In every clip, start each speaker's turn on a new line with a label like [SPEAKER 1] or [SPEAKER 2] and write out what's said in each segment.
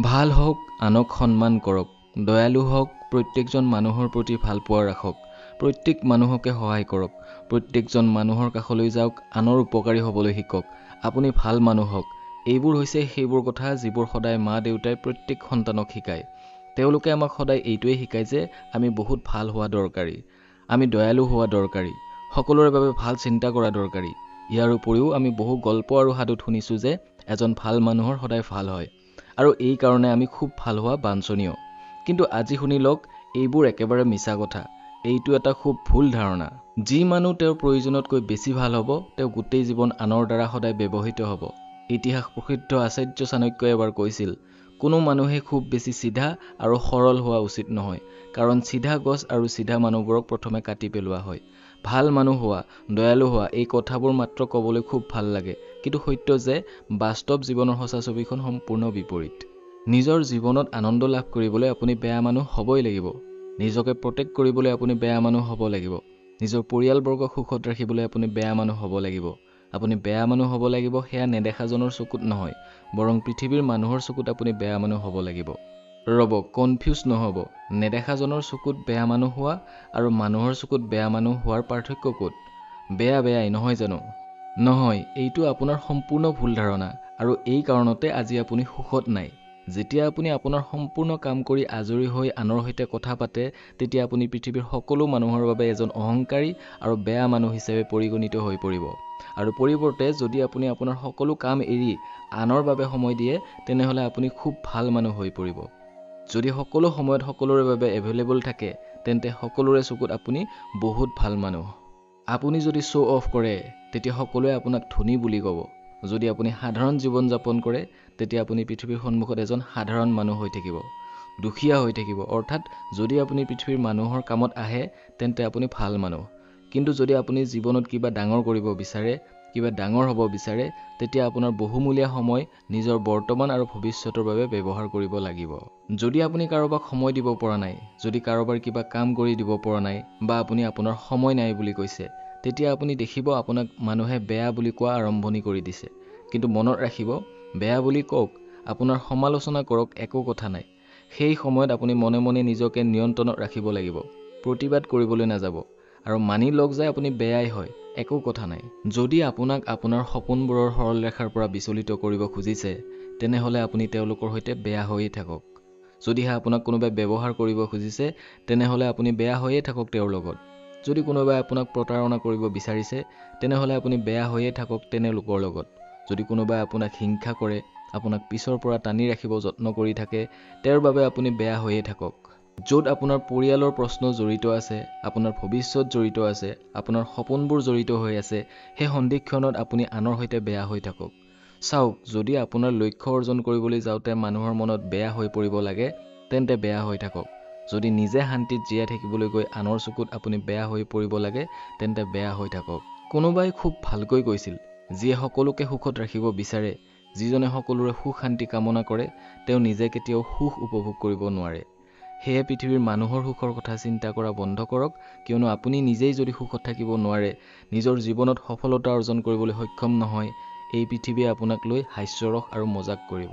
[SPEAKER 1] ভাল হওক, আনক সন্মান কৰক, দয়ালু হওক, প্ৰত্যেকজন মানুহৰ প্ৰতি ভালপোৱা ৰাখক, প্ৰত্যেক মানুহকে সহায় কৰক, প্ৰত্যেকজন মানুহৰ কাষলৈ যাওক, আনৰ উপকাৰী হ'বলৈ শিকক, আপুনি ভাল মানুহ হওক। এইবোৰ হৈছে সেইবোৰ কথা যিবোৰ সদায় মা দেউতাই প্ৰত্যেক সন্তানক শিকায়। তেওঁলোকে আমাক সদায় এইটোৱে শিকায় যে আমি বহুত ভাল হোৱা দৰকাৰী, আমি দয়ালু হোৱা দৰকাৰী, সকলোৰে বাবে ভাল চিন্তা কৰা দৰকাৰী। ইয়াৰ উপৰিও আমি বহু গল্প আৰু সাধুত শুনিছোঁ যে এজন ভাল মানুহৰ সদায় ভাল হয় আৰু এই কাৰণে আমি খুব ভাল হোৱা বাঞ্ছনীয়। কিন্তু আজি শুনি লওক, এইবোৰ একেবাৰে মিছা কথা। এইটো এটা খুব ভুল ধাৰণা। যি মানুহ তেওঁৰ প্ৰয়োজনতকৈ বেছি ভাল হ'ব, তেওঁ গোটেই জীৱন আনৰ দ্বাৰা সদায় ব্যৱহৃত হ'ব। ইতিহাস প্ৰসিদ্ধ আচাৰ্য চাণক্যই এবাৰ কৈছিল, কোনো মানুহে খুব বেছি চিধা আৰু সৰল হোৱা উচিত নহয়, কাৰণ চিধা গছ আৰু চিধা মানুহবোৰক প্ৰথমে কাটি পেলোৱা হয়। ভাল মানুহ হোৱা, দয়ালু হোৱা, এই কথাবোৰ মাত্ৰ ক'বলৈ খুব ভাল লাগে, কিন্তু সত্য যে বাস্তৱ জীৱনৰ সঁচা ছবিখন সম্পূৰ্ণ বিপৰীত। নিজৰ জীৱনত আনন্দ লাভ কৰিবলৈ আপুনি বেয়া মানুহ হ'বই লাগিব। নিজকে প্ৰটেক্ট কৰিবলৈ আপুনি বেয়া মানুহ হ'ব লাগিব। নিজৰ পৰিয়ালবৰ্গক সুখত ৰাখিবলৈ আপুনি বেয়া মানুহ হ'ব লাগিব। আপুনি বেয়া মানুহ হ'ব লাগিব, সেয়া নেদেখাজনৰ চকুত নহয়, বৰং পৃথিৱীৰ মানুহৰ চকুত আপুনি বেয়া মানুহ হ'ব লাগিব। ৰ'ব, কনফিউজ নহ'ব। নেদেখাজনৰ চকুত বেয়া মানুহ হোৱা আৰু মানুহৰ চকুত বেয়া মানুহ হোৱাৰ পাৰ্থক্য ক'ত? বেয়াই নহয় জানো? নহয়, এইটো আপোনাৰ সম্পূৰ্ণ ভুল ধাৰণা, আৰু এই কাৰণতে আজি আপুনি সুখত নাই। যেতিয়া আপুনি আপোনাৰ সম্পূৰ্ণ কাম কৰি আজৰি হৈ আনৰ সৈতে কথা পাতে, তেতিয়া আপুনি পৃথিৱীৰ সকলো মানুহৰ বাবে এজন অহংকাৰী আৰু বেয়া মানুহ হিচাপে পৰিগণিত হৈ পৰিব। আৰু পৰিৱৰ্তে যদি আপুনি আপোনাৰ সকলো কাম এৰি আনৰ বাবে সময় দিয়ে, তেনেহ'লে আপুনি খুব ভাল মানুহ হৈ পৰিব। যদি সকলো সময়ত সকলোৰে বাবে এভেইলেবল থাকে, তেন্তে সকলোৰে চকুত আপুনি বহুত ভাল মানুহ। আপুনি যদি শ্ব' অফ কৰে, তেতিয়া সকলোৱে আপোনাক ধনী বুলি ক'ব। যদি আপুনি সাধাৰণ জীৱন যাপন কৰে, তেতিয়া আপুনি পৃথিৱীৰ সন্মুখত এজন সাধাৰণ মানুহ হৈ থাকিব, দুখীয়া হৈ থাকিব। অৰ্থাৎ যদি আপুনি পৃথিৱীৰ মানুহৰ কামত আহে, তেন্তে আপুনি ভাল মানুহ। কিন্তু যদি আপুনি জীৱনত কিবা ডাঙৰ কৰিব বিচাৰে, কিবা ডাঙৰ হ'ব বিচাৰে, তেতিয়া আপোনাৰ বহুমূলীয়া সময় নিজৰ বৰ্তমান আৰু ভৱিষ্যতৰ বাবে ব্যৱহাৰ কৰিব লাগিব। যদি আপুনি কাৰোবাক সময় দিব পৰা নাই, যদি কাৰোবাৰ কিবা কাম কৰি দিব পৰা নাই, বা আপুনি আপোনাৰ সময় নাই বুলি কৈছে, তেতিয়া আপুনি দেখিব আপোনাক মানুহে বেয়া বুলি কোৱা আৰম্ভণি কৰি দিছে। কিন্তু মনত ৰাখিব, বেয়া বুলি কওক, আপোনাৰ সমালোচনা কৰক, একো কথা নাই। সেই সময়ত আপুনি মনে মনে নিজকে নিয়ন্ত্ৰণত ৰাখিব লাগিব, প্ৰতিবাদ কৰিবলৈ নাযাব। আৰু মানি লওক যে আপুনি বেয়াই হয়, একো কথা নাই। যদি আপোনাক আপোনাৰ সপোনবোৰৰ সৰলৰেখাৰ পৰা বিচলিত কৰিব খুজিছে, তেনেহ'লে আপুনি তেওঁলোকৰ সৈতে বেয়া হৈয়ে থাকক। যদিহে আপোনাক কোনোবাই ব্যৱহাৰ কৰিব খুজিছে, তেনেহ'লে আপুনি বেয়া হৈয়ে থাকক তেওঁৰ লগত। যদি কোনোবাই আপোনাক প্ৰতাৰণা কৰিব বিচাৰিছে, তেনেহ'লে আপুনি বেয়া হৈয়ে থাকক তেনে লোকৰ লগত। যদি কোনোবাই আপোনাক হিংসা কৰে, আপোনাক পিছৰ পৰা টানি ৰাখিব যত্ন কৰি থাকে, তেওঁৰ বাবে আপুনি বেয়া হৈয়ে থাকক। য'ত আপোনাৰ পৰিয়ালৰ প্ৰশ্ন জড়িত আছে, আপোনাৰ ভৱিষ্যত জড়িত আছে, আপোনাৰ সপোনবোৰ জড়িত হৈ আছে, সেই সন্ধিক্ষণত আপুনি আনৰ সৈতে বেয়া হৈ থাকক। চাওক, যদি আপোনাৰ লক্ষ্য অৰ্জন কৰিবলৈ যাওঁতে মানুহৰ মনত বেয়া হৈ পৰিব লাগে, তেন্তে বেয়া হৈ থাকক। যদি নিজে শান্তিত জীয়াই থাকিবলৈ গৈ আনৰ চকুত আপুনি বেয়া হৈ পৰিব লাগে, তেন্তে বেয়া হৈ থাকক। কোনোবাই খুব ভালকৈ কৈছিল, যিয়ে সকলোকে সুখত ৰাখিব বিচাৰে, যিজনে সকলোৰে সুখ শান্তি কামনা কৰে, তেওঁ নিজে কেতিয়াও সুখ উপভোগ কৰিব নোৱাৰে। সেয়ে পৃথিৱীৰ মানুহৰ সুখৰ কথা চিন্তা কৰা বন্ধ কৰক, কিয়নো আপুনি নিজেই যদি সুখত থাকিব নোৱাৰে, নিজৰ জীৱনত সফলতা অৰ্জন কৰিবলৈ সক্ষম নহয়, এই পৃথিৱীয়ে আপোনাক লৈ হাস্যৰস আৰু মজাক কৰিব।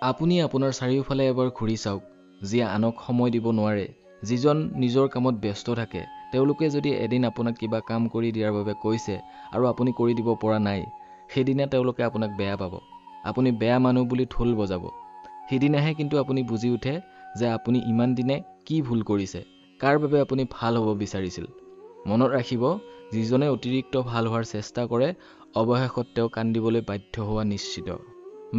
[SPEAKER 1] আপুনি আপোনাৰ চাৰিওফালে এবাৰ ঘূৰি চাওক, যিয়ে আনক সময় দিব নোৱাৰে, যিজন নিজৰ কামত ব্যস্ত থাকে, তেওঁলোকে যদি এদিন আপোনাক কিবা কাম কৰি দিয়াৰ বাবে কৈছে আৰু আপুনি কৰি দিব পৰা নাই, সেইদিনা তেওঁলোকে আপোনাক বেয়া পাব। আপুনি বেয়া মানুহ বুলি ঢোল বজাব। সেইদিনাহে কিন্তু আপুনি বুজি উঠে যে আপুনি ইমান দিনে কি ভুল কৰিছে, কাৰ বাবে আপুনি ভাল হ'ব বিচাৰিছিল। মনত ৰাখিব, যিজনে অতিৰিক্ত ভাল হোৱাৰ চেষ্টা কৰে, অৱশেষত তেওঁ কান্দিবলৈ বাধ্য হোৱা নিশ্চিত।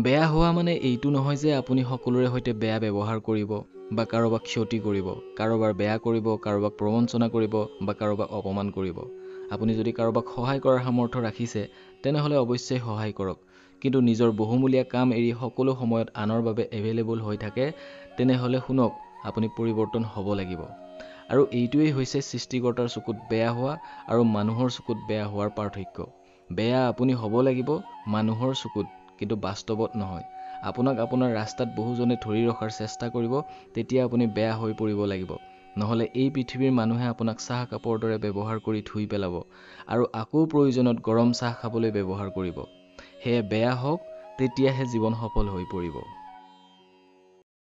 [SPEAKER 1] বেয়া হোৱা মানে এইটো নহয় যে আপুনি সকলোৰে সৈতে বেয়া ব্যৱহাৰ কৰিব বা কাৰোবাক ক্ষতি কৰিব, কাৰোবাৰ বেয়া কৰিব, কাৰোবাক প্ৰবঞ্চনা কৰিব বা কাৰোবাক অপমান কৰিব। আপুনি যদি কাৰোবাক সহায় কৰাৰ সামৰ্থ্য ৰাখিছে, তেনেহ'লে অৱশ্যেই সহায় কৰক। কিন্তু নিজৰ বহুমূলীয়া কাম এৰি সকলো সময়ত আনৰ বাবে এভেইলেবল হৈ থাকে, তেনেহ'লে শুনক, আপুনি পৰিৱৰ্তন হ'ব লাগিব। আৰু এইটোৱেই হৈছে সৃষ্টিকৰ্তাৰ চকুত বেয়া হোৱা আৰু মানুহৰ চকুত বেয়া হোৱাৰ পাৰ্থক্য। বেয়া আপুনি হ'ব লাগিব মানুহৰ চকুত, কিন্তু বাস্তৱত নহয়। আপোনাক আপোনাৰ ৰাস্তাত বহুজনে ধৰি ৰখাৰ চেষ্টা কৰিব, তেতিয়া আপুনি বেয়া হৈ পৰিব লাগিব। নহ'লে এই পৃথিৱীৰ মানুহে আপোনাক চাহ কাপৰ দৰে ব্যৱহাৰ কৰি ধুই পেলাব আৰু আকৌ প্ৰয়োজনত গৰম চাহ খাবলৈ ব্যৱহাৰ কৰিব। সেয়ে বেয়া হওক, তেতিয়াহে জীৱন সফল হৈ পৰিব।